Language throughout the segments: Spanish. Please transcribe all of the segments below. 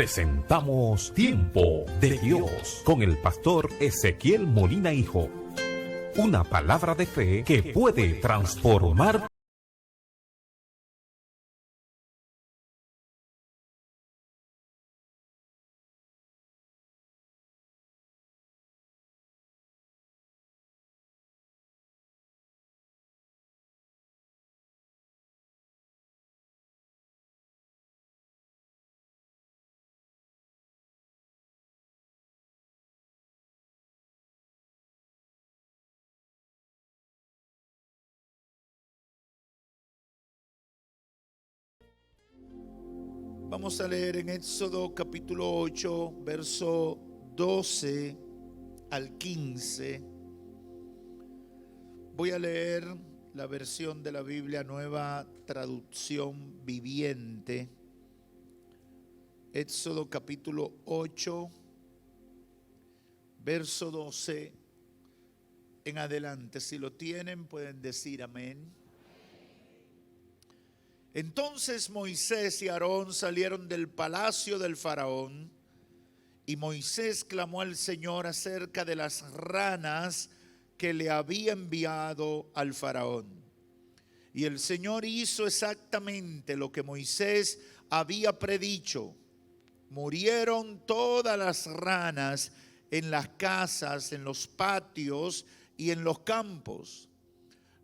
presentamos Tiempo de Dios con el pastor Ezequiel Molina Hijo. Una palabra de fe que puede transformar. Vamos a leer en Éxodo capítulo 8, verso 12 al 15. Voy a leer la versión de la Biblia Nueva Traducción Viviente. Éxodo capítulo 8, verso 12 en adelante. Si lo tienen, pueden decir amén. Entonces Moisés y Aarón salieron del palacio del faraón, y Moisés clamó al Señor acerca de las ranas que le había enviado al faraón. Y el Señor hizo exactamente lo que Moisés había predicho. Murieron todas las ranas en las casas, en los patios y en los campos.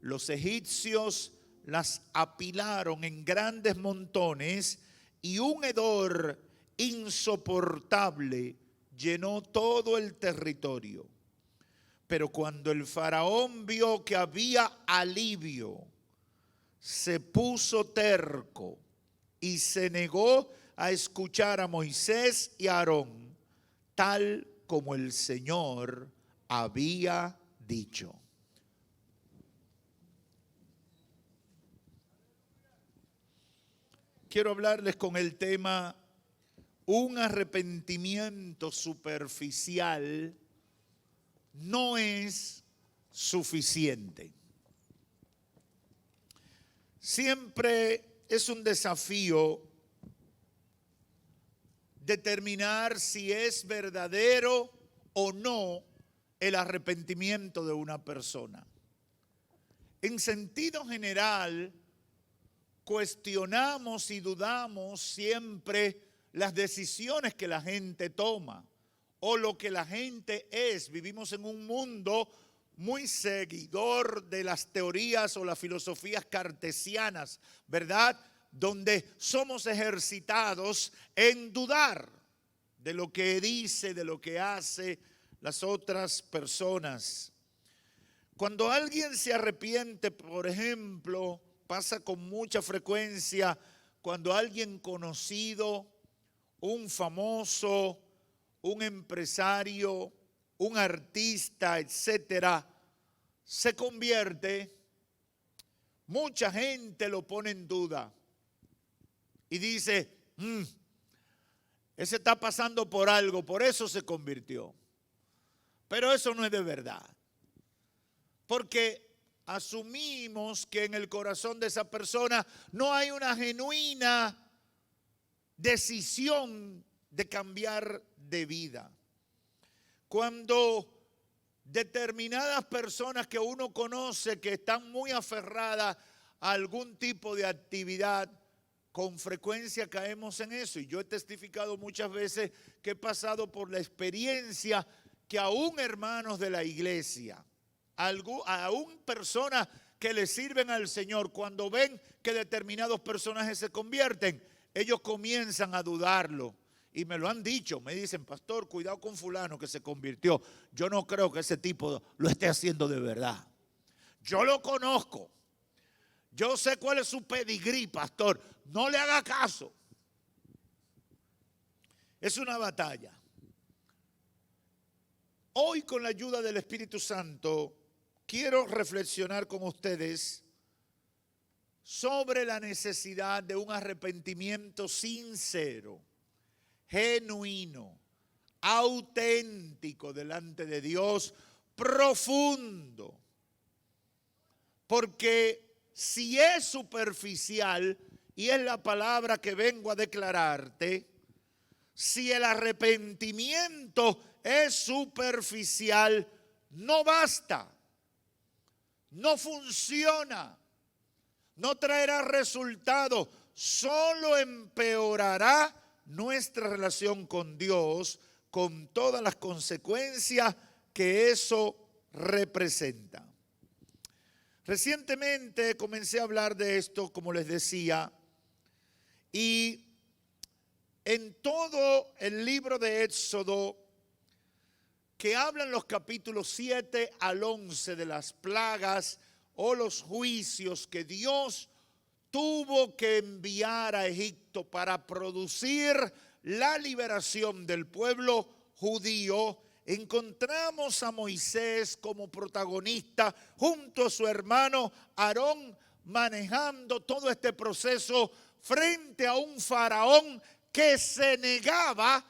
Los egipcios las apilaron en grandes montones, y un hedor insoportable llenó todo el territorio. Pero cuando el faraón vio que había alivio, se puso terco y se negó a escuchar a Moisés y a Aarón, tal como el Señor había dicho. Quiero hablarles con el tema: un arrepentimiento superficial no es suficiente. Siempre es un desafío determinar si es verdadero o no el arrepentimiento de una persona. En sentido general, cuestionamos y dudamos siempre las decisiones que la gente toma o lo que la gente es. Vivimos en un mundo muy seguidor de las teorías o las filosofías cartesianas, ¿verdad? Donde somos ejercitados en dudar de lo que dice, de lo que hace las otras personas. Cuando alguien se arrepiente, por ejemplo, pasa con mucha frecuencia cuando alguien conocido, un famoso, un empresario, un artista, etcétera, se convierte, mucha gente lo pone en duda y dice, ese está pasando por algo, por eso se convirtió. Pero eso no es de verdad, porque asumimos que en el corazón de esa persona no hay una genuina decisión de cambiar de vida. Cuando determinadas personas que uno conoce que están muy aferradas a algún tipo de actividad, con frecuencia caemos en eso. Y yo he testificado muchas veces que he pasado por la experiencia que aún hermanos de la iglesia, aún personas que le sirven al Señor, cuando ven que determinados personajes se convierten, ellos comienzan a dudarlo. Y me lo han dicho, me dicen, pastor, cuidado con fulano que se convirtió. Yo no creo que ese tipo lo esté haciendo de verdad. Yo lo conozco. Yo sé cuál es su pedigrí, pastor. No le haga caso. Es una batalla. Hoy, con la ayuda del Espíritu Santo, quiero reflexionar con ustedes sobre la necesidad de un arrepentimiento sincero, genuino, auténtico delante de Dios, profundo. Porque si es superficial, y es la palabra que vengo a declararte, si el arrepentimiento es superficial, no basta, no funciona, no traerá resultado, solo empeorará nuestra relación con Dios con todas las consecuencias que eso representa. Recientemente comencé a hablar de esto, como les decía, y en todo el libro de Éxodo, que hablan los capítulos 7 al 11 de las plagas o los juicios que Dios tuvo que enviar a Egipto para producir la liberación del pueblo judío, encontramos a Moisés como protagonista junto a su hermano Aarón manejando todo este proceso frente a un faraón que se negaba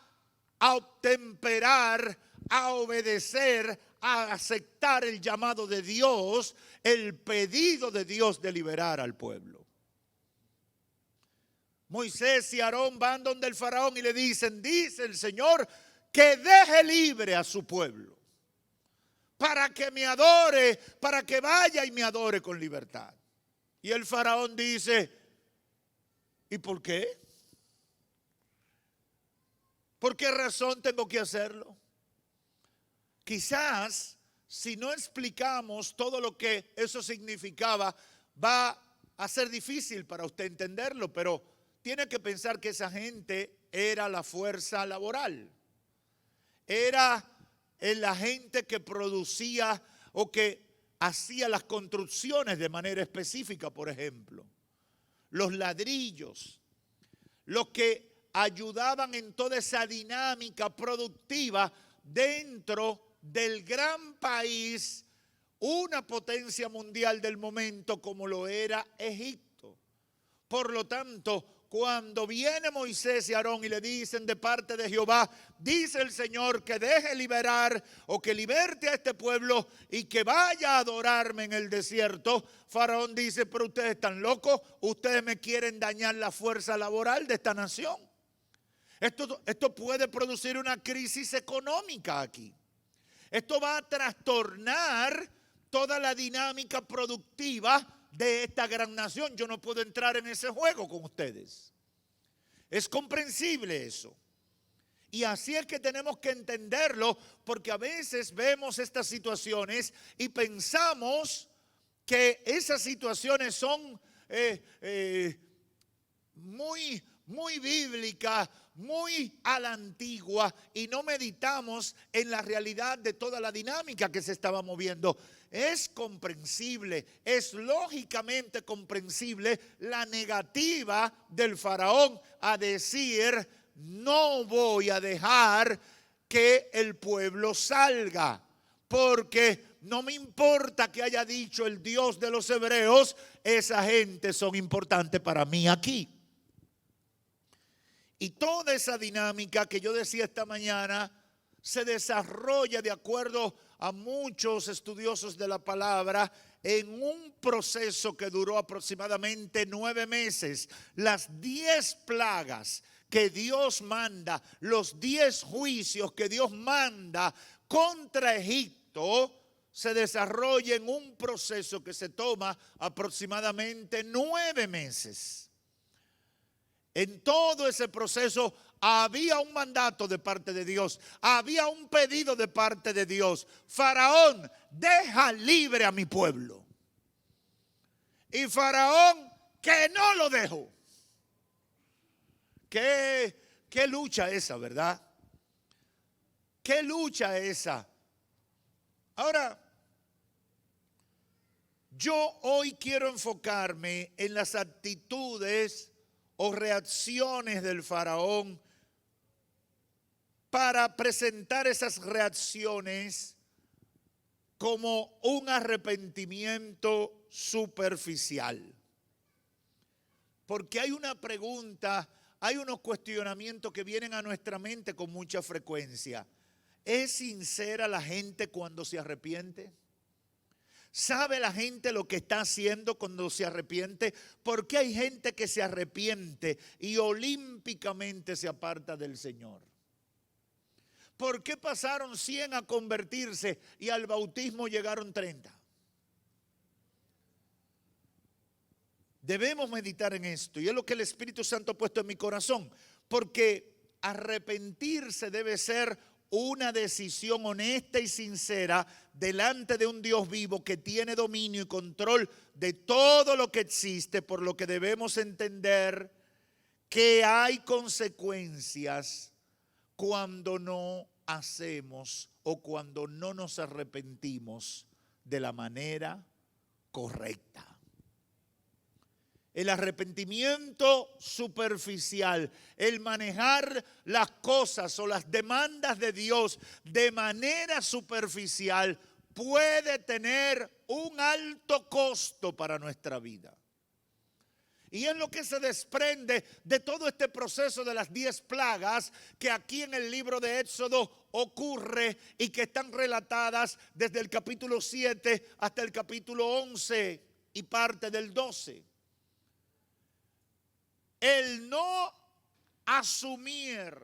a obtemperar, a obedecer, a aceptar el llamado de Dios, el pedido de Dios de liberar al pueblo. Moisés y Aarón van donde el faraón y le dicen, dice el Señor, que deje libre a su pueblo para que me adore, para que vaya y me adore con libertad. Y el faraón dice, ¿y por qué? ¿Por qué razón tengo que hacerlo? Quizás si no explicamos todo lo que eso significaba, va a ser difícil para usted entenderlo, pero tiene que pensar que esa gente era la fuerza laboral. Era la gente que producía o que hacía las construcciones de manera específica, por ejemplo. Los ladrillos, los que ayudaban en toda esa dinámica productiva dentro del gran país, una potencia mundial del momento como lo era Egipto. Por lo tanto, cuando viene Moisés y Aarón y le dicen de parte de Jehová, dice el Señor que deje liberar o que liberte a este pueblo y que vaya a adorarme en el desierto, Faraón dice, pero ustedes están locos, ustedes me quieren dañar la fuerza laboral de esta nación. Esto puede producir una crisis económica aquí. Esto va a trastornar toda la dinámica productiva de esta gran nación. Yo no puedo entrar en ese juego con ustedes. Es comprensible eso. Y así es que tenemos que entenderlo, porque a veces vemos estas situaciones y pensamos que esas situaciones son muy bíblicas, muy a la antigua, y no meditamos en la realidad de toda la dinámica que se estaba moviendo. Es comprensible, es lógicamente comprensible la negativa del faraón a decir, no voy a dejar que el pueblo salga, porque no me importa que haya dicho el Dios de los hebreos, esa gente son importantes para mí aquí. Y toda esa dinámica que yo decía esta mañana se desarrolla de acuerdo a muchos estudiosos de la palabra en un proceso que duró aproximadamente 9 meses. Las 10 plagas que Dios manda, los 10 juicios que Dios manda contra Egipto, se desarrolla en un proceso que se toma aproximadamente 9 meses. En todo ese proceso había un mandato de parte de Dios, había un pedido de parte de Dios. Faraón, deja libre a mi pueblo. Y Faraón, que no lo dejó. ¿Qué lucha esa, verdad? ¿Qué lucha esa? Ahora, yo hoy quiero enfocarme en las actitudes o reacciones del faraón para presentar esas reacciones como un arrepentimiento superficial. Porque hay una pregunta, hay unos cuestionamientos que vienen a nuestra mente con mucha frecuencia. ¿Es sincera la gente cuando se arrepiente? ¿Sabe la gente lo que está haciendo cuando se arrepiente? ¿Por qué hay gente que se arrepiente y olímpicamente se aparta del Señor? ¿Por qué pasaron 100 a convertirse y al bautismo llegaron 30? Debemos meditar en esto, y es lo que el Espíritu Santo ha puesto en mi corazón, porque arrepentirse debe ser una decisión honesta y sincera delante de un Dios vivo que tiene dominio y control de todo lo que existe, por lo que debemos entender que hay consecuencias cuando no hacemos o cuando no nos arrepentimos de la manera correcta. El arrepentimiento superficial, el manejar las cosas o las demandas de Dios de manera superficial puede tener un alto costo para nuestra vida. Y es lo que se desprende de todo este proceso de las 10 plagas que aquí en el libro de Éxodo ocurre y que están relatadas desde el capítulo 7 hasta el capítulo 11 y parte del 12. El no asumir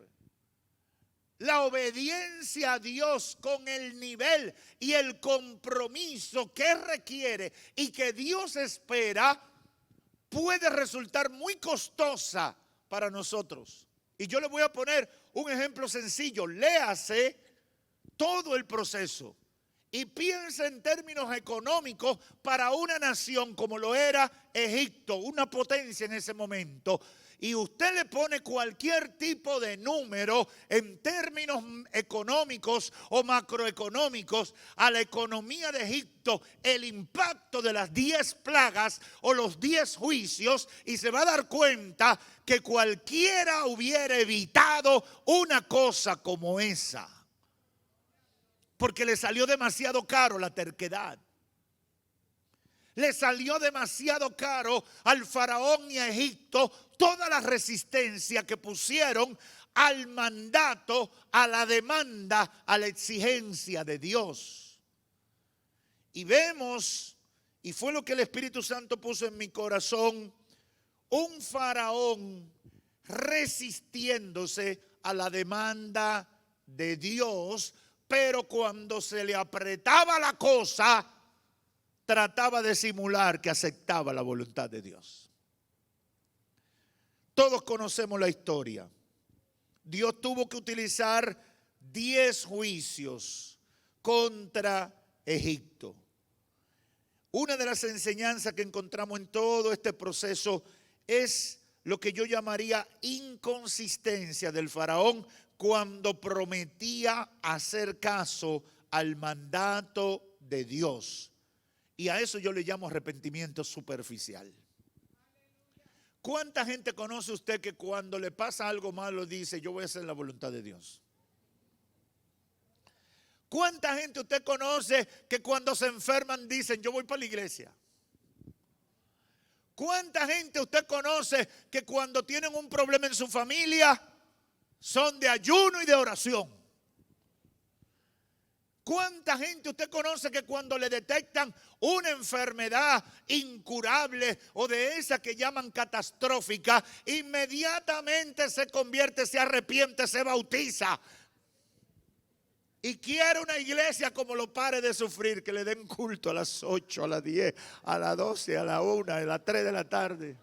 la obediencia a Dios con el nivel y el compromiso que requiere y que Dios espera puede resultar muy costosa para nosotros. Y yo le voy a poner un ejemplo sencillo. Léase todo el proceso y piensa en términos económicos para una nación como lo era Egipto, una potencia en ese momento. Y usted le pone cualquier tipo de número en términos económicos o macroeconómicos a la economía de Egipto, el impacto de las 10 plagas o los 10 juicios, y se va a dar cuenta que cualquiera hubiera evitado una cosa como esa. Porque le salió demasiado caro la terquedad. Le salió demasiado caro al faraón y a Egipto toda la resistencia que pusieron al mandato, a la demanda, a la exigencia de Dios. Y vemos, y fue lo que el Espíritu Santo puso en mi corazón, un faraón resistiéndose a la demanda de Dios, pero cuando se le apretaba la cosa, trataba de simular que aceptaba la voluntad de Dios. Todos conocemos la historia. Dios tuvo que utilizar 10 juicios contra Egipto. Una de las enseñanzas que encontramos en todo este proceso es lo que yo llamaría inconsistencia del faraón cuando prometía hacer caso al mandato de Dios. Y a eso yo le llamo arrepentimiento superficial. ¿Cuánta gente conoce usted que cuando le pasa algo malo dice, yo voy a hacer la voluntad de Dios? ¿Cuánta gente usted conoce que cuando se enferman dicen, yo voy para la iglesia? ¿Cuánta gente usted conoce que cuando tienen un problema en su familia son de ayuno y de oración? ¿Cuánta gente usted conoce que cuando le detectan una enfermedad incurable o de esa que llaman catastrófica, inmediatamente se convierte, se arrepiente, se bautiza y quiere una iglesia como lo pare de sufrir, que le den culto a las 8, a las 10, a las 12, a las 1, a las 3 de la tarde?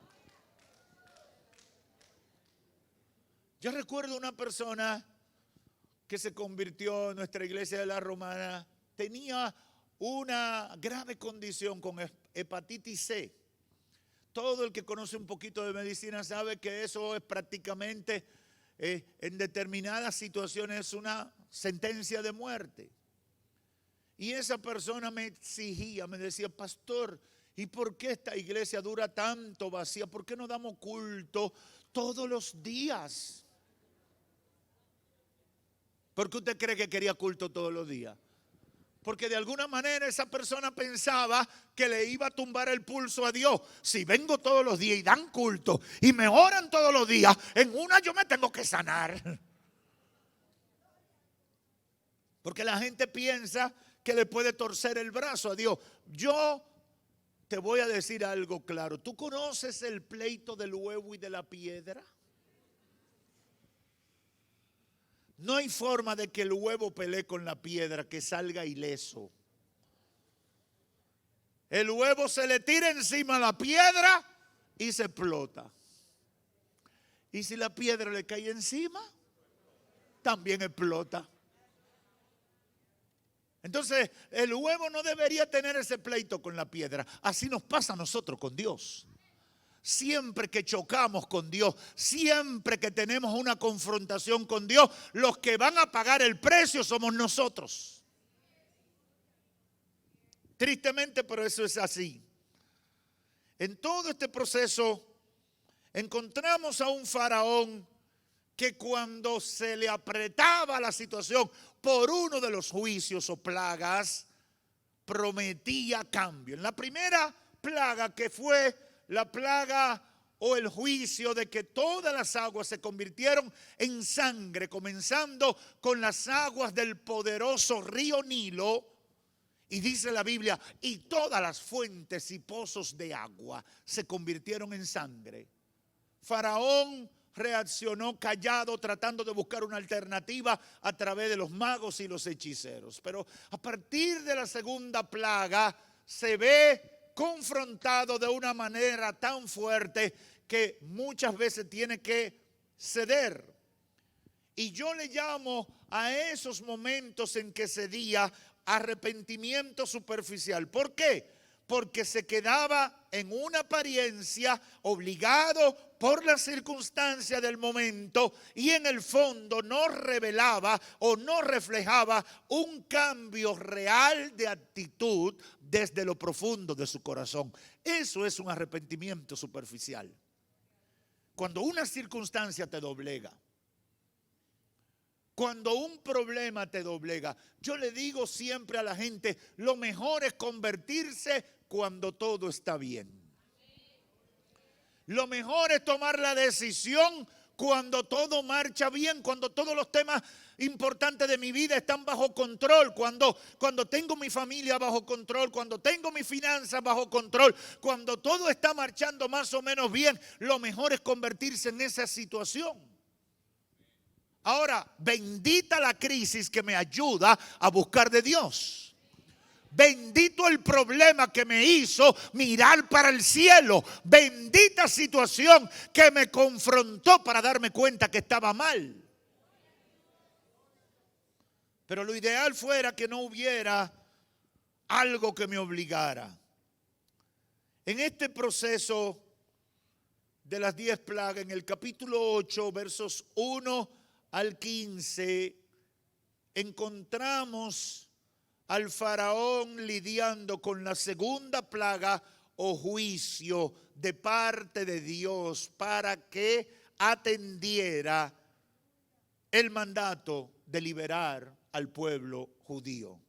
Yo recuerdo una persona que se convirtió en nuestra iglesia de la Romana, tenía una grave condición con hepatitis C. Todo el que conoce un poquito de medicina sabe que eso es prácticamente en determinadas situaciones una sentencia de muerte. Y esa persona me exigía, me decía, pastor, ¿y por qué esta iglesia dura tanto vacía? ¿Por qué no damos culto todos los días? ¿Por qué usted cree que quería culto todos los días? Porque de alguna manera esa persona pensaba que le iba a tumbar el pulso a Dios. Si vengo todos los días y dan culto y me oran todos los días, en una yo me tengo que sanar. Porque la gente piensa que le puede torcer el brazo a Dios. Yo te voy a decir algo claro. ¿Tú conoces el pleito del huevo y de la piedra? No hay forma de que el huevo pelee con la piedra, que salga ileso. El huevo se le tira encima a la piedra y se explota. Y si la piedra le cae encima, también explota. Entonces, el huevo no debería tener ese pleito con la piedra. Así nos pasa a nosotros con Dios. Siempre que chocamos con Dios, siempre que tenemos una confrontación con Dios, los que van a pagar el precio somos nosotros. Tristemente, pero eso es así. En todo este proceso encontramos a un faraón que cuando se le apretaba la situación por uno de los juicios o plagas, prometía cambio. En la primera plaga, que fue la plaga o el juicio de que todas las aguas se convirtieron en sangre, comenzando con las aguas del poderoso río Nilo, y dice la Biblia, y todas las fuentes y pozos de agua se convirtieron en sangre. Faraón reaccionó callado, tratando de buscar una alternativa a través de los magos y los hechiceros. Pero a partir de la segunda plaga se ve confrontado de una manera tan fuerte que muchas veces tiene que ceder. Y yo le llamo a esos momentos en que cedía arrepentimiento superficial. ¿Por qué? Porque se quedaba en una apariencia, obligado por la circunstancia del momento, y en el fondo no revelaba o no reflejaba un cambio real de actitud desde lo profundo de su corazón. Eso es un arrepentimiento superficial. Cuando una circunstancia te doblega, cuando un problema te doblega, yo le digo siempre a la gente, lo mejor es convertirse cuando todo está bien. Lo mejor es tomar la decisión cuando todo marcha bien, cuando todos los temas importantes de mi vida están bajo control, cuando tengo mi familia bajo control, cuando tengo mis finanzas bajo control, cuando todo está marchando más o menos bien, lo mejor es convertirse en esa situación. Ahora, bendita la crisis que me ayuda a buscar de Dios. Bendito el problema que me hizo mirar para el cielo. Bendita situación que me confrontó para darme cuenta que estaba mal. Pero lo ideal fuera que no hubiera algo que me obligara. En este proceso de las 10 plagas, en el capítulo 8, versos 1 al 15, encontramos al faraón lidiando con la segunda plaga o juicio de parte de Dios para que atendiera el mandato de liberar al pueblo judío.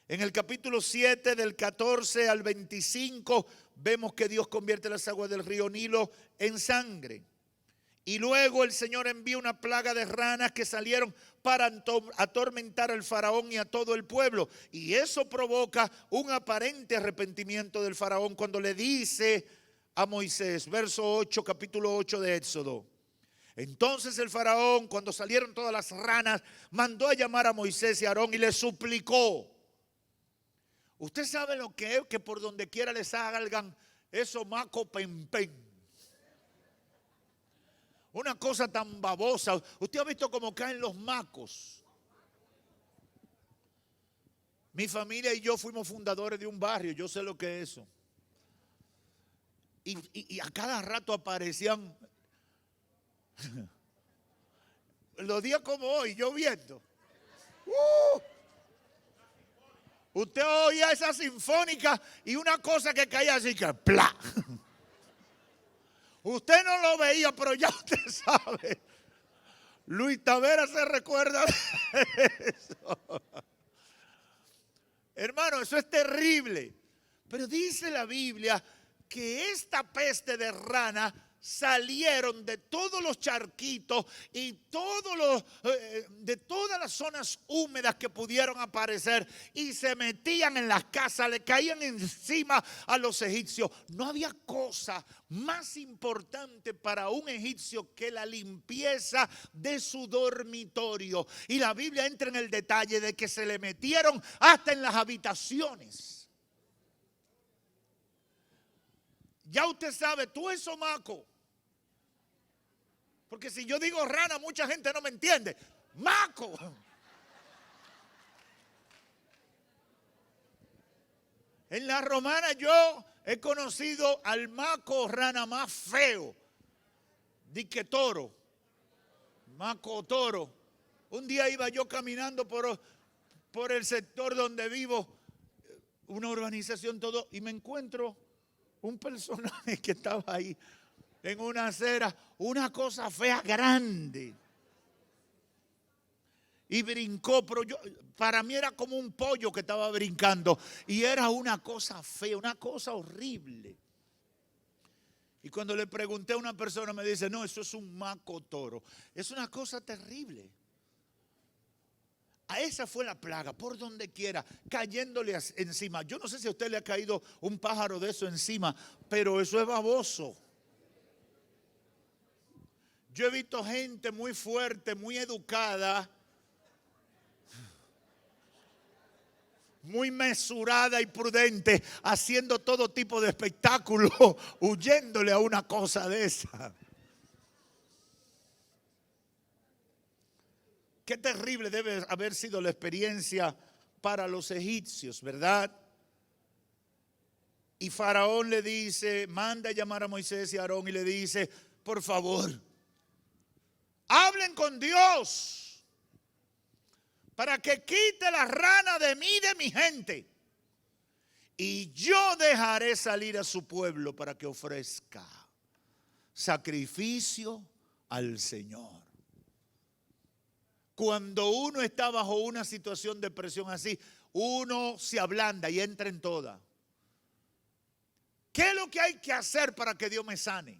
En el capítulo 7, del 14 al 25, vemos que Dios convierte las aguas del río Nilo en sangre. Y luego el Señor envía una plaga de ranas que salieron para atormentar al faraón y a todo el pueblo. Y eso provoca un aparente arrepentimiento del faraón cuando le dice a Moisés, verso 8, capítulo 8 de Éxodo. Entonces el faraón, cuando salieron todas las ranas, mandó a llamar a Moisés y a Aarón y les suplicó. Usted sabe lo que es que por donde quiera les salgan esos macos pen. Una cosa tan babosa. Usted ha visto cómo caen los macos. Mi familia y yo fuimos fundadores de un barrio. Yo sé lo que es eso. Y a cada rato aparecían. Los días como hoy, lloviendo. Usted oía esa sinfónica y una cosa que caía así que ¡plá! Usted no lo veía, pero ya usted sabe. Luis Tavera se recuerda de eso. Hermano, eso es terrible. Pero dice la Biblia que esta peste de rana salieron de todos los charquitos y de todas las zonas húmedas que pudieron aparecer y se metían en las casas, le caían encima a los egipcios. No había cosa más importante para un egipcio que la limpieza de su dormitorio. Y la Biblia entra en el detalle de que se le metieron hasta en las habitaciones. Ya usted sabe, tú es somaco. Porque si yo digo rana, mucha gente no me entiende. Maco. En la romana yo he conocido al maco rana más feo. Dique toro. Maco toro. Un día iba yo caminando por el sector donde vivo, una urbanización todo, y me encuentro un personaje que estaba ahí en una acera, una cosa fea grande. Y brincó, pero para mí era como un pollo que estaba brincando. Y era una cosa fea, una cosa horrible. Y cuando le pregunté a una persona me dice, no, eso es un maco toro. Es una cosa terrible. A esa fue la plaga, por donde quiera, cayéndole encima. Yo no sé si a usted le ha caído un pájaro de eso encima, pero eso es baboso. Yo he visto gente muy fuerte, muy educada, muy mesurada y prudente, haciendo todo tipo de espectáculo, huyéndole a una cosa de esa. Qué terrible debe haber sido la experiencia para los egipcios, ¿verdad? Y Faraón le dice, manda a llamar a Moisés y a Aarón y le dice, por favor, hablen con Dios para que quite la rana de mí y de mi gente. Y yo dejaré salir a su pueblo para que ofrezca sacrificio al Señor. Cuando uno está bajo una situación de presión así, uno se ablanda y entra en toda. ¿Qué es lo que hay que hacer para que Dios me sane?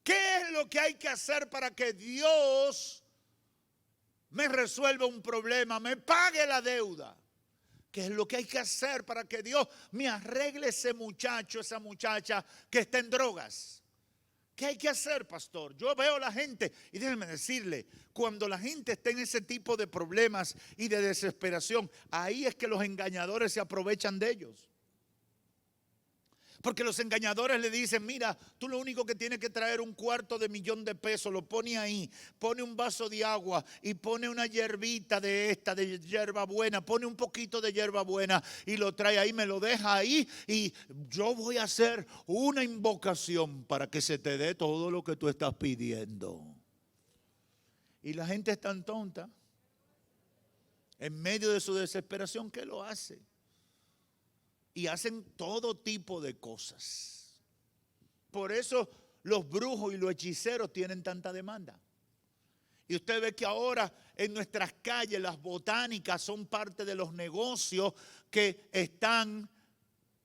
¿Qué es lo que hay que hacer para que Dios me resuelva un problema, me pague la deuda? ¿Qué es lo que hay que hacer para que Dios me arregle ese muchacho, esa muchacha que está en drogas? ¿Qué hay que hacer, pastor? Yo veo a la gente, y déjenme decirle, cuando la gente está en ese tipo de problemas y de desesperación, ahí es que los engañadores se aprovechan de ellos. Porque los engañadores le dicen, mira, tú lo único que tienes que traer $250,000, lo pone ahí, pone un vaso de agua y pone una hierbita de hierbabuena, pone un poquito de hierbabuena y lo trae ahí, me lo deja ahí y yo voy a hacer una invocación para que se te dé todo lo que tú estás pidiendo. Y la gente es tan tonta, en medio de su desesperación, que lo hace. Y hacen todo tipo de cosas. Por eso los brujos y los hechiceros tienen tanta demanda. Y usted ve que ahora en nuestras calles las botánicas son parte de los negocios que están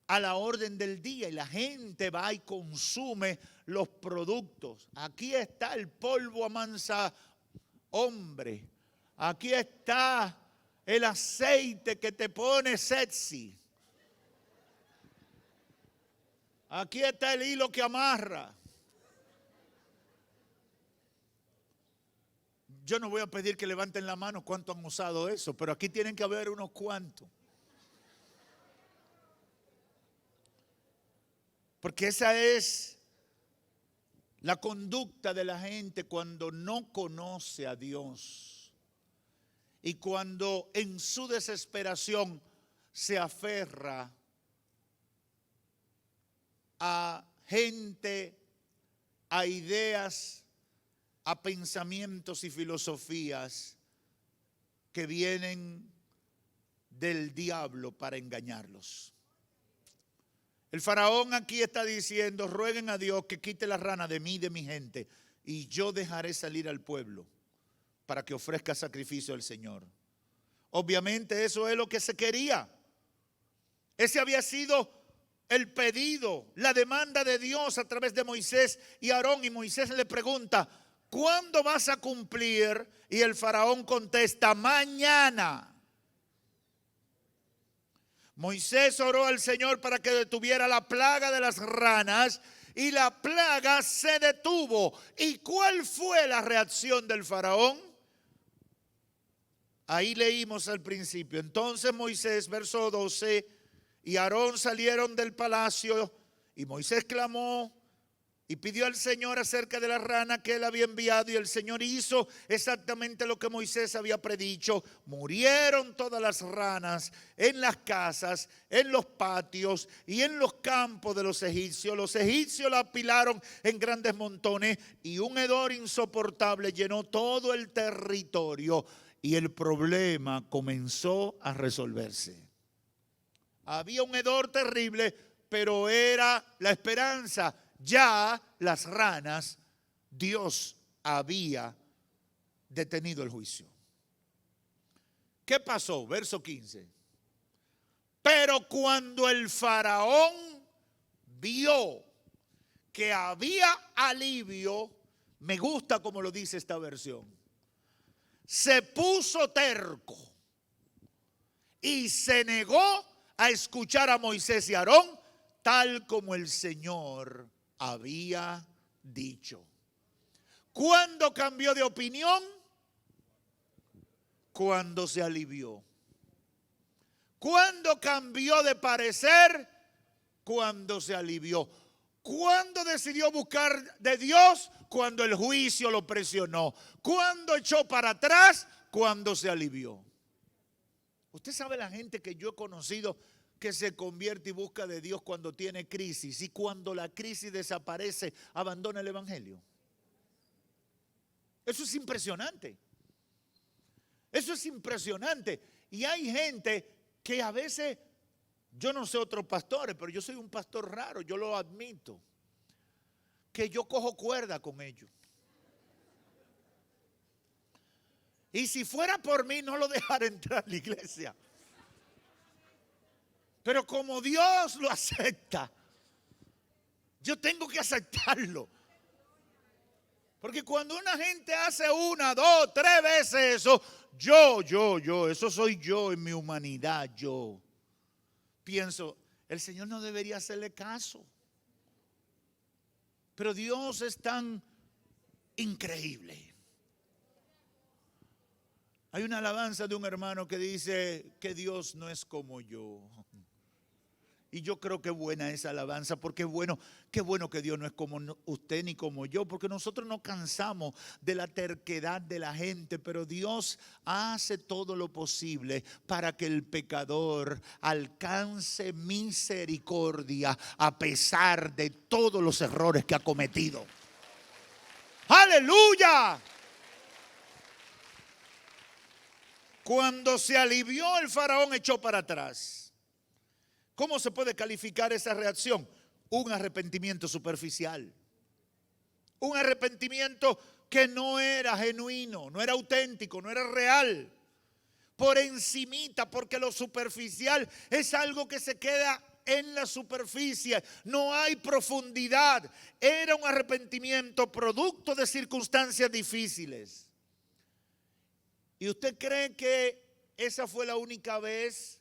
a la orden del día. Y la gente va y consume los productos. Aquí está el polvo amansa hombre. Aquí está el aceite que te pone sexy. Aquí está el hilo que amarra. Yo no voy a pedir que levanten la mano cuántos han usado eso, pero aquí tienen que haber unos cuantos. Porque esa es la conducta de la gente cuando no conoce a Dios. Y cuando en su desesperación se aferra a gente, a ideas, a pensamientos y filosofías que vienen del diablo para engañarlos. El faraón aquí está diciendo, rueguen a Dios que quite la rana de mí y de mi gente, y yo dejaré salir al pueblo para que ofrezca sacrificio al Señor. Obviamente eso es lo que se quería. Ese había sido el pedido, la demanda de Dios a través de Moisés y Aarón. Y Moisés le pregunta: ¿cuándo vas a cumplir? Y el faraón contesta: mañana. Moisés oró al Señor para que detuviera la plaga de las ranas, y la plaga se detuvo. ¿Y cuál fue la reacción del faraón? Ahí leímos al principio. Entonces Moisés, verso 12, y Aarón salieron del palacio, y Moisés clamó y pidió al Señor acerca de la rana que él había enviado, y el Señor hizo exactamente lo que Moisés había predicho. Murieron todas las ranas en las casas, en los patios y en los campos de los egipcios. Los egipcios la apilaron en grandes montones, y un hedor insoportable llenó todo el territorio, y el problema comenzó a resolverse. Había un hedor terrible, pero era la esperanza. Ya las ranas, Dios había detenido el juicio. ¿Qué pasó? Verso 15. Pero cuando el faraón vio que había alivio, me gusta como lo dice esta versión, se puso terco y se negó a escuchar a Moisés y Aarón, tal como el Señor había dicho. ¿Cuándo cambió de opinión? Cuando se alivió. ¿Cuándo cambió de parecer? Cuando se alivió. ¿Cuándo decidió buscar de Dios? Cuando el juicio lo presionó. ¿Cuándo echó para atrás? Cuando se alivió. Usted sabe la gente que yo he conocido que se convierte y busca de Dios cuando tiene crisis, y cuando la crisis desaparece, abandona el evangelio. Eso es impresionante. Eso es impresionante. Y hay gente que a veces, yo no sé otros pastores, pero yo soy un pastor raro, yo lo admito, que yo cojo cuerda con ellos. Y si fuera por mí, no lo dejara entrar a la iglesia. Pero como Dios lo acepta, yo tengo que aceptarlo. Porque cuando una gente hace 1, 2, 3 veces eso, eso soy yo en mi humanidad, yo pienso, el Señor no debería hacerle caso. Pero Dios es tan increíble. Hay una alabanza de un hermano que dice que Dios no es como yo. Y yo creo que buena esa alabanza, porque qué bueno que Dios no es como usted ni como yo, porque nosotros nos cansamos de la terquedad de la gente, pero Dios hace todo lo posible para que el pecador alcance misericordia a pesar de todos los errores que ha cometido. ¡Aleluya! Cuando se alivió, el faraón echó para atrás. ¿Cómo se puede calificar esa reacción? Un arrepentimiento superficial. Un arrepentimiento que no era genuino, no era auténtico, no era real. Por encimita, porque lo superficial es algo que se queda en la superficie. No hay profundidad. Era un arrepentimiento producto de circunstancias difíciles. ¿Y usted cree que esa fue la única vez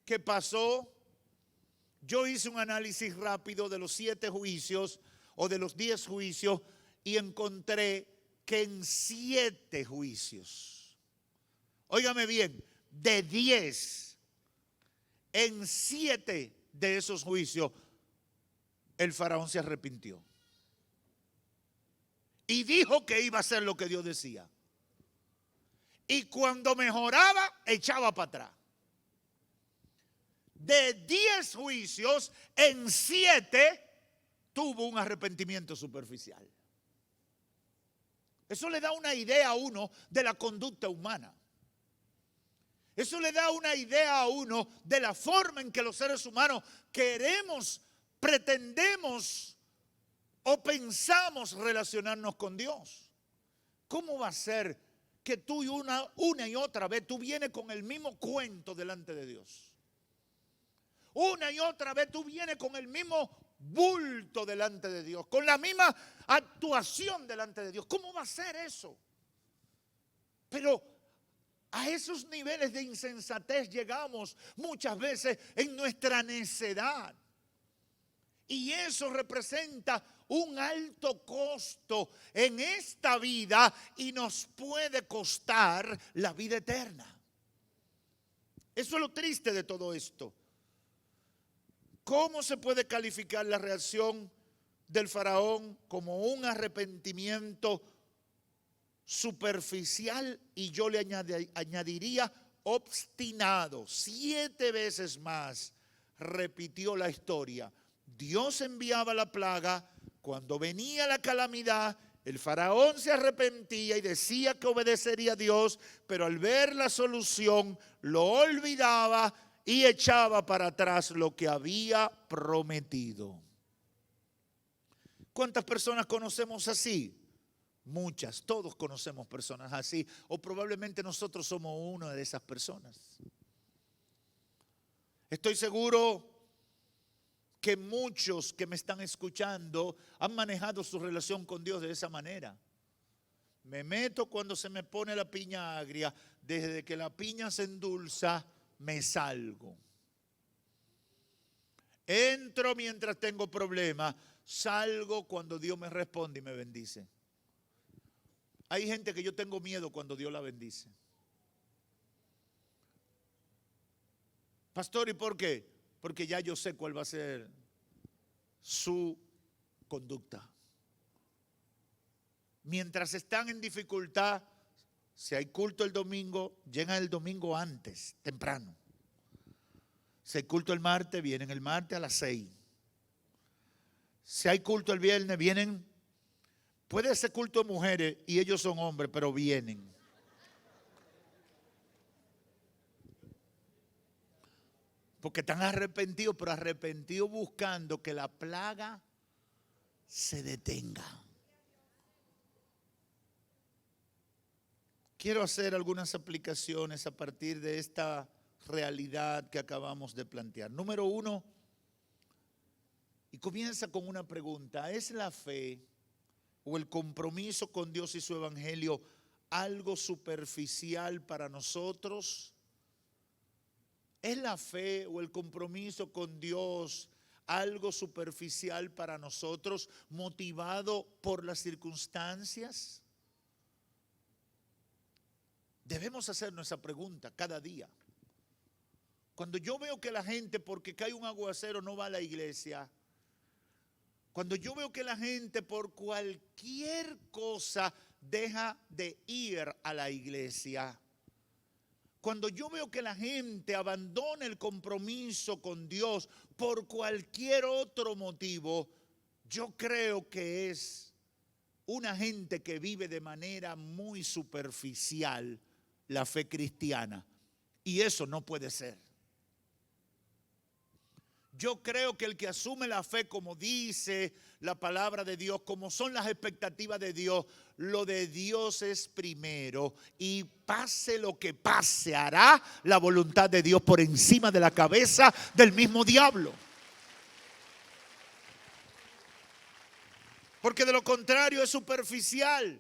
que pasó? Yo hice un análisis rápido de los 7 juicios o de los 10 juicios y encontré que en 7 juicios, óigame bien, de 10, en 7 de esos juicios, el faraón se arrepintió. Y dijo que iba a hacer lo que Dios decía. Y cuando mejoraba, echaba para atrás. De 10 juicios, en 7 tuvo un arrepentimiento superficial. Eso le da una idea a uno de la conducta humana. Eso le da una idea a uno de la forma en que los seres humanos queremos, pretendemos o pensamos relacionarnos con Dios. ¿Cómo va a ser que tú una y otra vez tú vienes con el mismo cuento delante de Dios? Una y otra vez tú vienes con el mismo bulto delante de Dios, con la misma actuación delante de Dios. ¿Cómo va a ser eso? Pero a esos niveles de insensatez llegamos muchas veces en nuestra necedad. Y eso representa un alto costo en esta vida y nos puede costar la vida eterna. Eso es lo triste de todo esto. ¿Cómo se puede calificar la reacción del faraón como un arrepentimiento superficial? Y yo le añadiría obstinado. 7 veces más repitió la historia. Dios enviaba la plaga. Cuando venía la calamidad, el faraón se arrepentía y decía que obedecería a Dios, pero al ver la solución lo olvidaba y echaba para atrás lo que había prometido. ¿Cuántas personas conocemos así? Muchas, todos conocemos personas así, o probablemente nosotros somos una de esas personas. Estoy seguro que muchos que me están escuchando han manejado su relación con Dios de esa manera. Me meto cuando se me pone la piña agria, desde que la piña se endulza, me salgo. Entro mientras tengo problemas, salgo cuando Dios me responde y me bendice. Hay gente que yo tengo miedo cuando Dios la bendice. Pastor, ¿y por qué? Porque ya yo sé cuál va a ser su conducta. Mientras están en dificultad, si hay culto el domingo, llegan el domingo antes, temprano. Si hay culto el martes, vienen el martes a las 6. Si hay culto el viernes, vienen. Puede ser culto de mujeres y ellos son hombres, pero vienen. Porque están arrepentidos, pero arrepentidos buscando que la plaga se detenga. Quiero hacer algunas aplicaciones a partir de esta realidad que acabamos de plantear. Número 1, y comienza con una pregunta: ¿es la fe o el compromiso con Dios y su evangelio algo superficial para nosotros? ¿Es la fe o el compromiso con Dios algo superficial para nosotros, motivado por las circunstancias? Debemos hacernos esa pregunta cada día. Cuando yo veo que la gente, porque cae un aguacero, no va a la iglesia, cuando yo veo que la gente por cualquier cosa deja de ir a la iglesia, cuando yo veo que la gente abandona el compromiso con Dios por cualquier otro motivo, yo creo que es una gente que vive de manera muy superficial la fe cristiana. Y eso no puede ser. Yo creo que el que asume la fe como dice la palabra de Dios, como son las expectativas de Dios, lo de Dios es primero y pase lo que pase, hará la voluntad de Dios por encima de la cabeza del mismo diablo. Porque de lo contrario es superficial.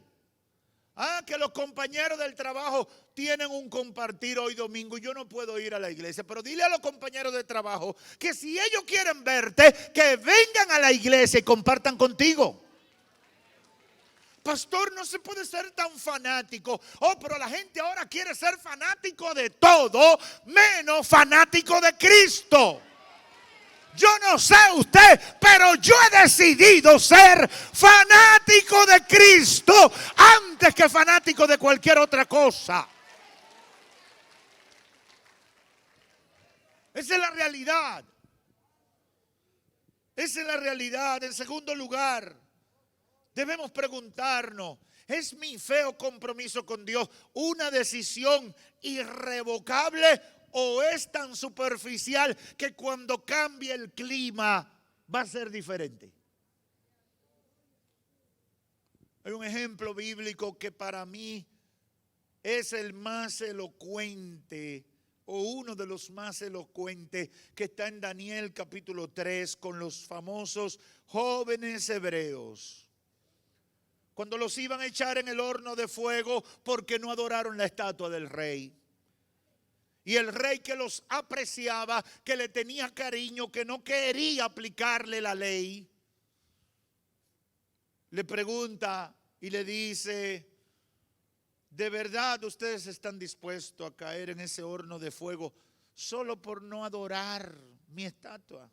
Que los compañeros del trabajo tienen un compartir hoy domingo y yo no puedo ir a la iglesia. Pero dile a los compañeros de trabajo que si ellos quieren verte, que vengan a la iglesia y compartan contigo. Pastor, no se puede ser tan fanático. Pero la gente ahora quiere ser fanático de todo, menos fanático de Cristo. Yo no sé usted, pero yo he decidido ser fanático de Cristo antes que fanático de cualquier otra cosa. Esa es la realidad. Esa es la realidad. En segundo lugar, debemos preguntarnos: ¿es mi fe o compromiso con Dios una decisión irrevocable o es tan superficial que cuando cambie el clima va a ser diferente? Hay un ejemplo bíblico que para mí es el más elocuente o uno de los más elocuentes, que está en Daniel capítulo 3 con los famosos jóvenes hebreos. Cuando los iban a echar en el horno de fuego porque no adoraron la estatua del rey. Y el rey, que los apreciaba, que le tenía cariño, que no quería aplicarle la ley, le pregunta y le dice: ¿de verdad ustedes están dispuestos a caer en ese horno de fuego solo por no adorar mi estatua?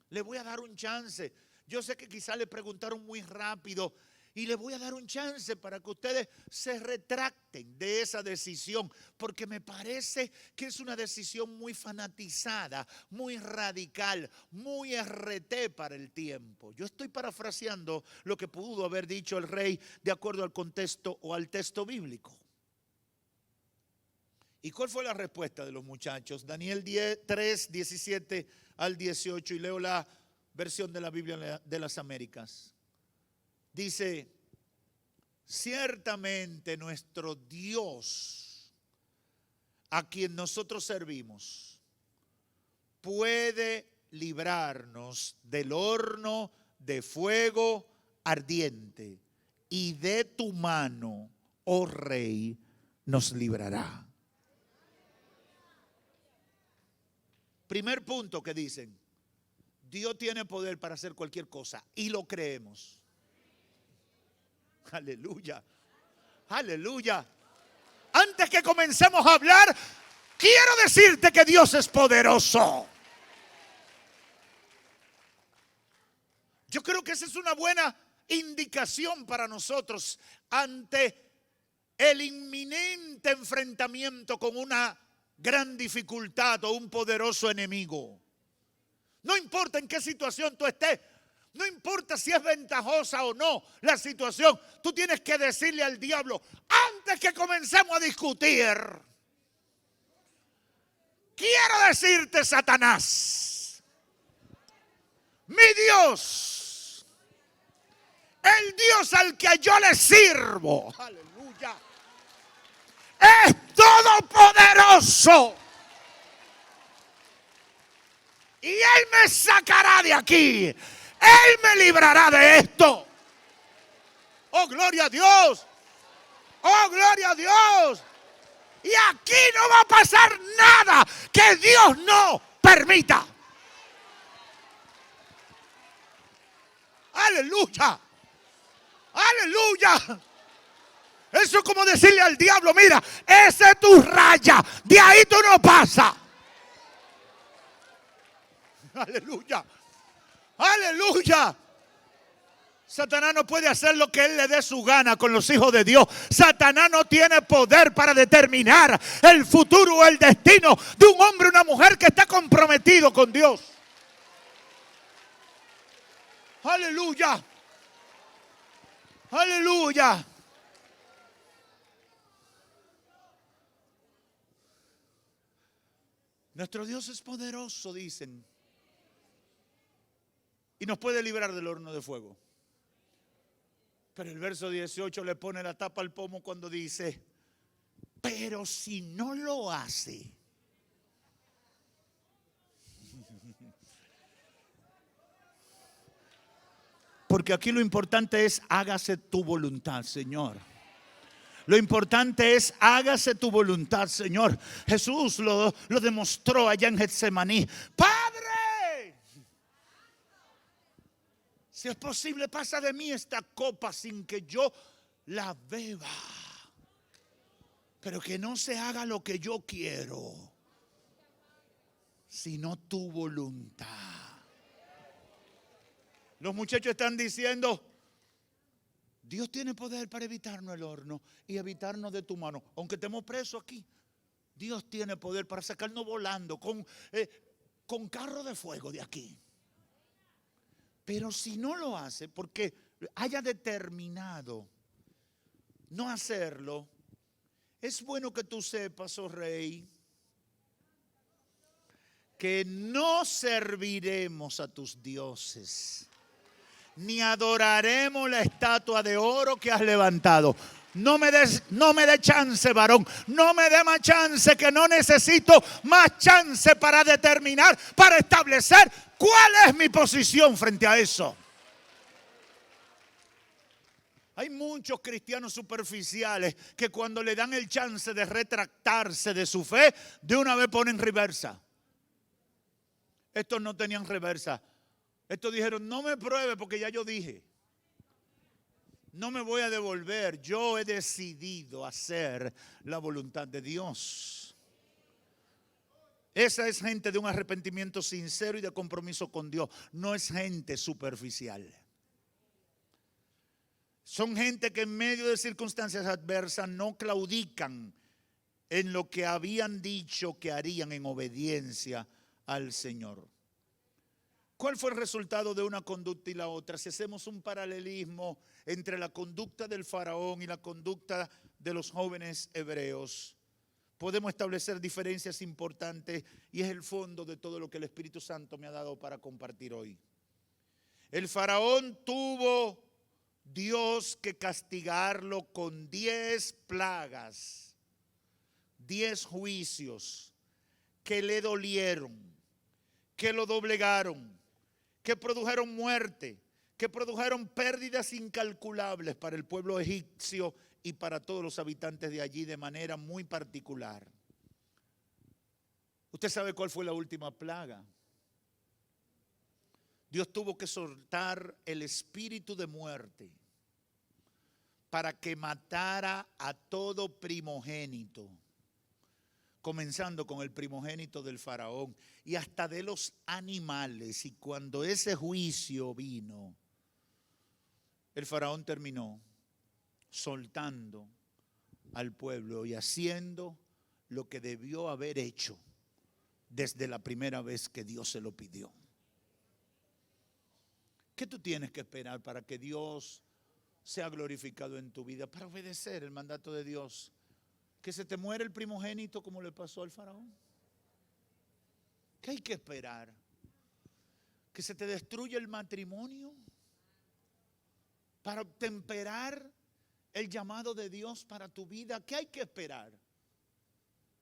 Le voy a dar un chance. Yo sé que quizá le preguntaron muy rápido, y le voy a dar un chance para que ustedes se retracten de esa decisión, porque me parece que es una decisión muy fanatizada, muy radical, muy RT para el tiempo. Yo estoy parafraseando lo que pudo haber dicho el rey de acuerdo al contexto o al texto bíblico. ¿Y cuál fue la respuesta de los muchachos? Daniel 3, 17 al 18, y leo la versión de la Biblia de las Américas. Dice: ciertamente nuestro Dios, a quien nosotros servimos, puede librarnos del horno de fuego ardiente, y de tu mano, oh rey, nos librará. Primer punto que dicen: Dios tiene poder para hacer cualquier cosa, y lo creemos. Aleluya, aleluya. Antes que comencemos a hablar, quiero decirte que Dios es poderoso. Yo creo que esa es una buena indicación para nosotros ante el inminente enfrentamiento con una gran dificultad o un poderoso enemigo. No importa en qué situación tú estés, no importa si es ventajosa o no la situación, tú tienes que decirle al diablo, antes que comencemos a discutir: quiero decirte, Satanás, mi Dios, el Dios al que yo le sirvo, aleluya, es todopoderoso. Y Él me sacará de aquí. Él me librará de esto. Oh, gloria a Dios. Oh, gloria a Dios. Y aquí no va a pasar nada que Dios no permita. Aleluya. Aleluya. Eso es como decirle al diablo: mira, esa es tu raya, de ahí tú no pasas. Aleluya. Aleluya. Satanás no puede hacer lo que él le dé su gana con los hijos de Dios. Satanás no tiene poder para determinar el futuro o el destino de un hombre o una mujer que está comprometido con Dios. Aleluya. Aleluya. Nuestro Dios es poderoso, dicen, y nos puede librar del horno de fuego. Pero el verso 18 le pone la tapa al pomo cuando dice: pero si no lo hace. Porque aquí lo importante es: hágase tu voluntad, Señor. Lo importante es: hágase tu voluntad, Señor. Jesús lo demostró allá en Getsemaní. Padre, si es posible, pasa de mí esta copa sin que yo la beba. Pero que no se haga lo que yo quiero, sino tu voluntad. Los muchachos están diciendo: Dios tiene poder para evitarnos el horno y evitarnos de tu mano. Aunque estemos presos aquí, Dios tiene poder para sacarnos volando con carro de fuego de aquí. Pero si no lo hace, porque haya determinado no hacerlo, es bueno que tú sepas, oh rey, que no serviremos a tus dioses, ni adoraremos la estatua de oro que has levantado. No me dé chance, varón. No me dé más chance, que no necesito más chance para determinar, para establecer cuál es mi posición frente a eso. Hay muchos cristianos superficiales que cuando le dan el chance de retractarse de su fe, de una vez ponen reversa. Estos no tenían reversa. Estos dijeron, no me pruebe porque ya yo dije. No me voy a devolver. Yo he decidido hacer la voluntad de Dios. Esa es gente de un arrepentimiento sincero y de compromiso con Dios. No es gente superficial. Son gente que en medio de circunstancias adversas no claudican en lo que habían dicho que harían en obediencia al Señor. ¿Cuál fue el resultado de una conducta y la otra? Si hacemos un paralelismo entre la conducta del faraón y la conducta de los jóvenes hebreos, podemos establecer diferencias importantes y es el fondo de todo lo que el Espíritu Santo me ha dado para compartir hoy. El faraón tuvo Dios que castigarlo con 10 plagas, 10 juicios que le dolieron, que lo doblegaron, que produjeron muerte, que produjeron pérdidas incalculables para el pueblo egipcio y para todos los habitantes de allí de manera muy particular. ¿Usted sabe cuál fue la última plaga? Dios tuvo que soltar el espíritu de muerte para que matara a todo primogénito, comenzando con el primogénito del faraón y hasta de los animales. Y cuando ese juicio vino, el faraón terminó soltando al pueblo y haciendo lo que debió haber hecho desde la primera vez que Dios se lo pidió. ¿Qué tú tienes que esperar para que Dios sea glorificado en tu vida? Para obedecer el mandato de Dios. Que se te muere el primogénito como le pasó al faraón. ¿Qué hay que esperar? Que se te destruya el matrimonio para temperar el llamado de Dios para tu vida. ¿Qué hay que esperar?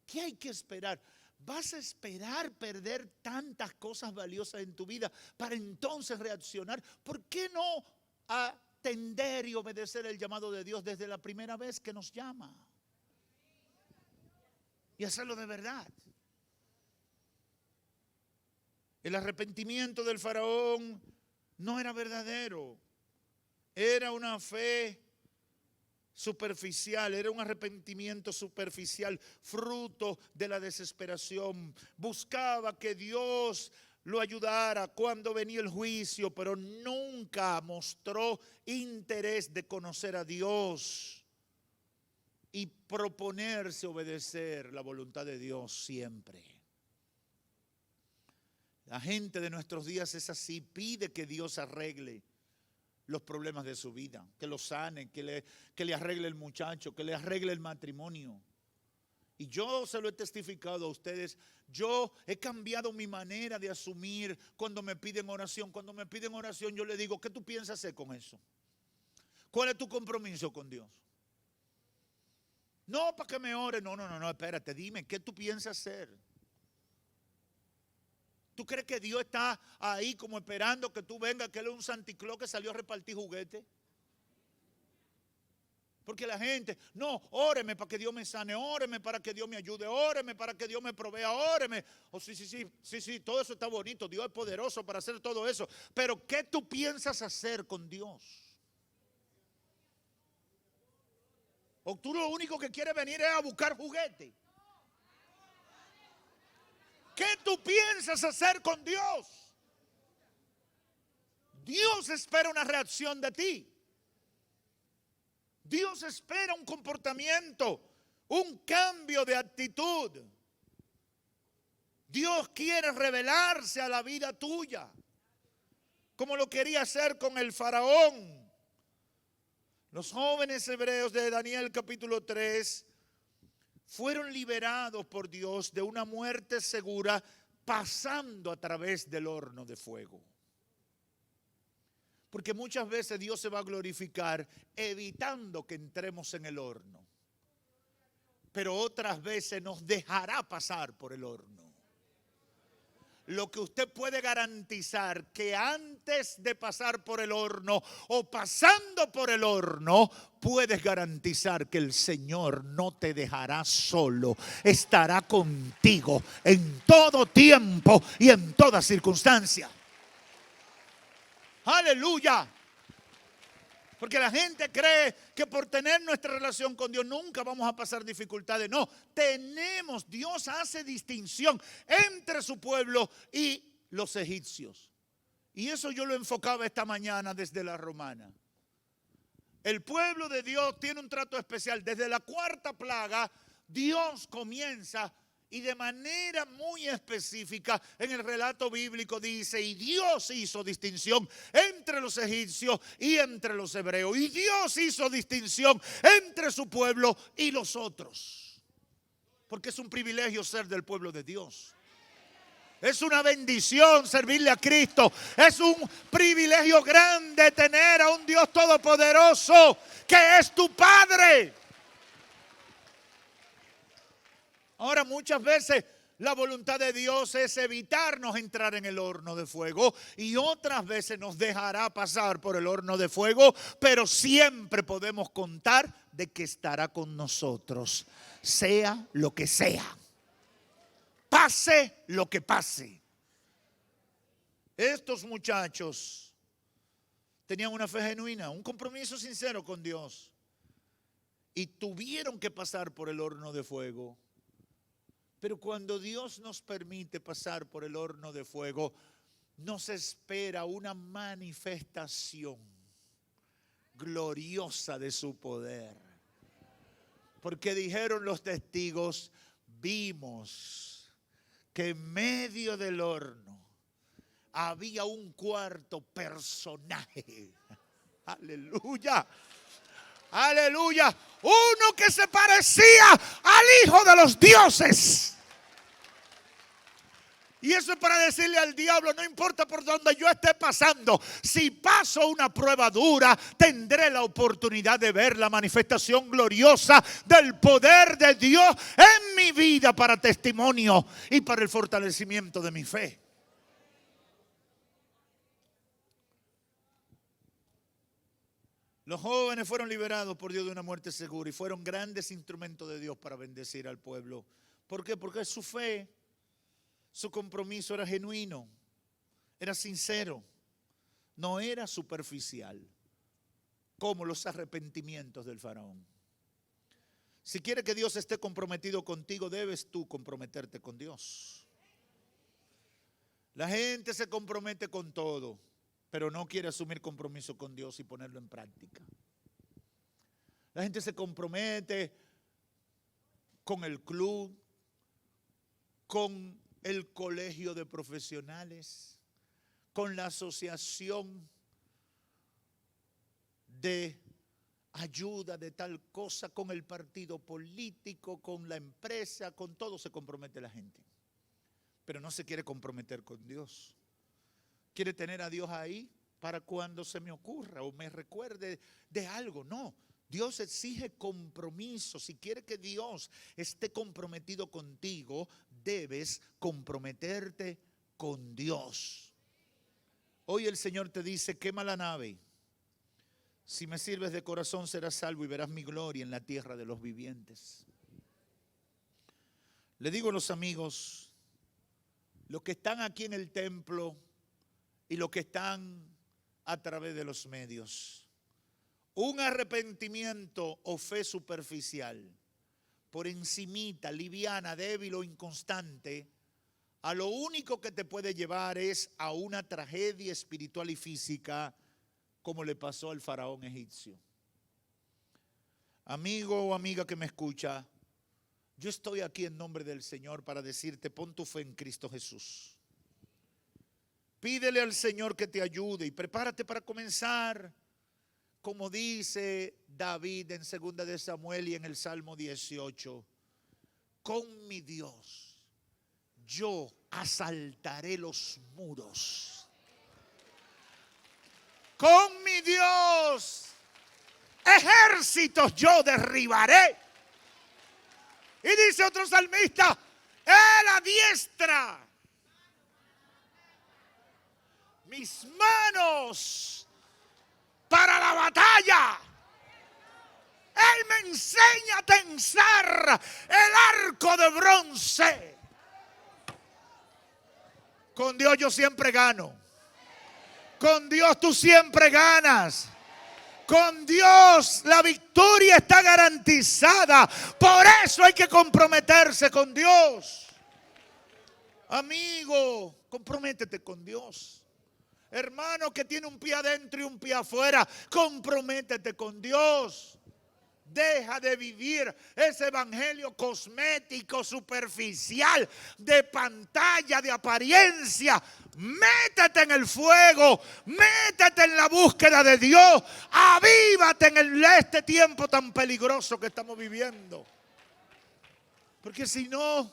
¿Qué hay que esperar? ¿Vas a esperar perder tantas cosas valiosas en tu vida para entonces reaccionar? ¿Por qué no atender y obedecer el llamado de Dios desde la primera vez que nos llama? Y hacerlo de verdad. El arrepentimiento del faraón no era verdadero. Era una fe superficial, era un arrepentimiento superficial, fruto de la desesperación. Buscaba que Dios lo ayudara cuando venía el juicio, pero nunca mostró interés de conocer a Dios y proponerse obedecer la voluntad de Dios siempre. La gente de nuestros días es así, pide que Dios arregle los problemas de su vida, que lo sane, que le arregle el muchacho, que le arregle el matrimonio. Y yo se lo he testificado a ustedes, yo he cambiado mi manera de asumir cuando me piden oración. Cuando me piden oración yo le digo, ¿qué tú piensas hacer con eso? ¿Cuál es tu compromiso con Dios? No, para que me ore. No, espérate, dime, ¿qué tú piensas hacer? ¿Tú crees que Dios está ahí como esperando que tú vengas, que Él es un Santiclós que salió a repartir juguetes? Porque la gente, no, óreme para que Dios me sane, óreme para que Dios me ayude, óreme para que Dios me provea, óreme. Oh, sí, todo eso está bonito, Dios es poderoso para hacer todo eso. Pero ¿qué tú piensas hacer con Dios? ¿O tú lo único que quieres venir es a buscar juguete? ¿Qué tú piensas hacer con Dios? Dios espera una reacción de ti. Dios espera un comportamiento, un cambio de actitud. Dios quiere revelarse a la vida tuya, como lo quería hacer con el faraón. Los jóvenes hebreos de Daniel capítulo 3 fueron liberados por Dios de una muerte segura pasando a través del horno de fuego. Porque muchas veces Dios se va a glorificar evitando que entremos en el horno. Pero otras veces nos dejará pasar por el horno. Lo que usted puede garantizar que antes de pasar por el horno o pasando por el horno, puedes garantizar que el Señor no te dejará solo. Estará contigo en todo tiempo y en toda circunstancia. Aleluya. Porque la gente cree que por tener nuestra relación con Dios nunca vamos a pasar dificultades. No, Dios hace distinción entre su pueblo y los egipcios. Y eso yo lo enfocaba esta mañana desde la romana. El pueblo de Dios tiene un trato especial. Desde la cuarta plaga, Dios comienza y de manera muy específica en el relato bíblico dice, y Dios hizo distinción entre los egipcios y entre los hebreos. Y Dios hizo distinción entre su pueblo y los otros. Porque es un privilegio ser del pueblo de Dios. Es una bendición servirle a Cristo. Es un privilegio grande tener a un Dios todopoderoso que es tu Padre. Ahora, muchas veces la voluntad de Dios es evitarnos entrar en el horno de fuego y otras veces nos dejará pasar por el horno de fuego, pero siempre podemos contar de que estará con nosotros, sea lo que sea, pase lo que pase. Estos muchachos tenían una fe genuina, un compromiso sincero con Dios y tuvieron que pasar por el horno de fuego. Pero cuando Dios nos permite pasar por el horno de fuego, nos espera una manifestación gloriosa de su poder. Porque dijeron los testigos, vimos que en medio del horno había un cuarto personaje. Aleluya. Aleluya. Uno que se parecía al Hijo de los dioses. Y eso es para decirle al diablo, no importa por donde yo esté pasando, si paso una prueba dura, tendré la oportunidad de ver la manifestación gloriosa del poder de Dios en mi vida para testimonio y para el fortalecimiento de mi fe. Los jóvenes fueron liberados por Dios de una muerte segura y fueron grandes instrumentos de Dios para bendecir al pueblo. ¿Por qué? Porque su fe, su compromiso era genuino, era sincero, no era superficial, como los arrepentimientos del faraón. Si quieres que Dios esté comprometido contigo, debes tú comprometerte con Dios. La gente se compromete con todo, pero no quiere asumir compromiso con Dios y ponerlo en práctica. La gente se compromete con el club, con el colegio de profesionales, con la asociación de ayuda de tal cosa, con el partido político, con la empresa, con todo se compromete la gente. Pero no se quiere comprometer con Dios. Quiere tener a Dios ahí para cuando se me ocurra o me recuerde de algo. No, Dios exige compromiso. Si quiere que Dios esté comprometido contigo, debes comprometerte con Dios. Hoy el Señor te dice, quema la nave. Si me sirves de corazón serás salvo y verás mi gloria en la tierra de los vivientes. Le digo a los amigos, los que están aquí en el templo y los que están a través de los medios, un arrepentimiento o fe superficial, por encimita, liviana, débil o inconstante, a lo único que te puede llevar es a una tragedia espiritual y física, como le pasó al faraón egipcio. Amigo o amiga que me escucha, yo estoy aquí en nombre del Señor para decirte, pon tu fe en Cristo Jesús. Pídele al Señor que te ayude y prepárate para comenzar, como dice David en 2 de Samuel y en el Salmo 18, con mi Dios yo asaltaré los muros. Con mi Dios ejércitos yo derribaré. Y dice otro salmista, Él adiestra mis manos para la batalla. Él me enseña a tensar el arco de bronce. Con Dios yo siempre gano. Con Dios tú siempre ganas. Con Dios la victoria está garantizada. Por eso hay que comprometerse con Dios. Amigo, comprométete con Dios. Hermano que tiene un pie adentro y un pie afuera, comprométete con Dios. Deja de vivir ese evangelio cosmético, superficial, de pantalla, de apariencia. Métete en el fuego, métete en la búsqueda de Dios. Avívate en este tiempo tan peligroso que estamos viviendo. Porque si no,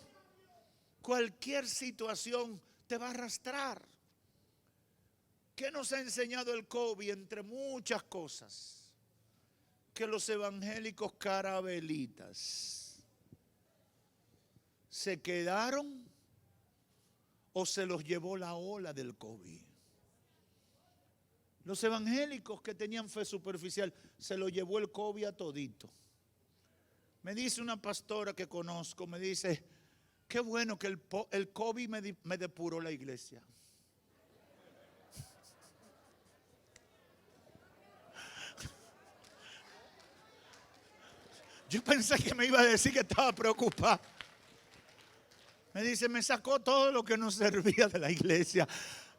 cualquier situación te va a arrastrar. ¿Qué nos ha enseñado el COVID? Entre muchas cosas. Que los evangélicos carabelitas se quedaron o se los llevó la ola del COVID. Los evangélicos que tenían fe superficial se los llevó el COVID a todito. Me dice una pastora que conozco, me dice, qué bueno que el COVID me depuró la iglesia. Yo pensé que me iba a decir que estaba preocupado. Me dice, me sacó todo lo que nos servía de la iglesia.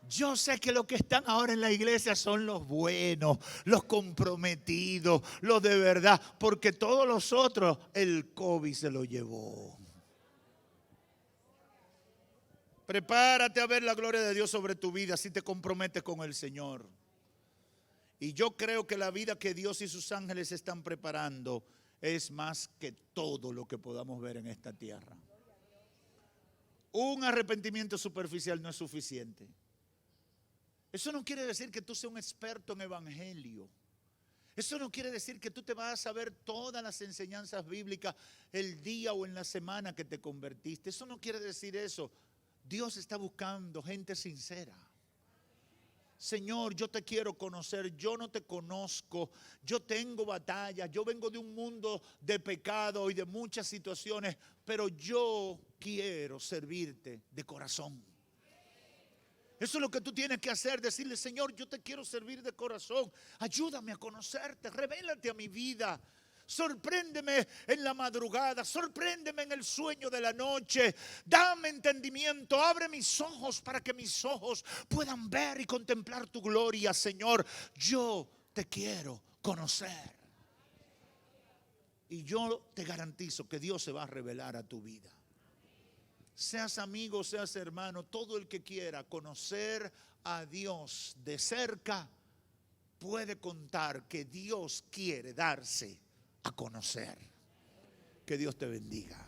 Yo sé que los que están ahora en la iglesia son los buenos, los comprometidos, los de verdad. Porque todos los otros, el COVID se lo llevó. Prepárate a ver la gloria de Dios sobre tu vida si te comprometes con el Señor. Y yo creo que la vida que Dios y sus ángeles están preparando es más que todo lo que podamos ver en esta tierra. Un arrepentimiento superficial no es suficiente. Eso no quiere decir que tú seas un experto en evangelio. Eso no quiere decir que tú te vas a saber todas las enseñanzas bíblicas el día o en la semana que te convertiste. Eso no quiere decir eso. Dios está buscando gente sincera. Señor, yo te quiero conocer, yo no te conozco, yo tengo batallas, yo vengo de un mundo de pecado y de muchas situaciones, pero yo quiero servirte de corazón. Eso es lo que tú tienes que hacer, decirle, Señor, yo te quiero servir de corazón, ayúdame a conocerte, revélate a mi vida. Sorpréndeme en la madrugada, sorpréndeme en el sueño de la noche, dame entendimiento, abre mis ojos para que mis ojos puedan ver y contemplar tu gloria, Señor. Yo te quiero conocer. Y yo te garantizo que Dios se va a revelar a tu vida. Seas amigo, seas hermano, todo el que quiera conocer a Dios de cerca puede contar que Dios quiere darse a conocer. Que Dios te bendiga.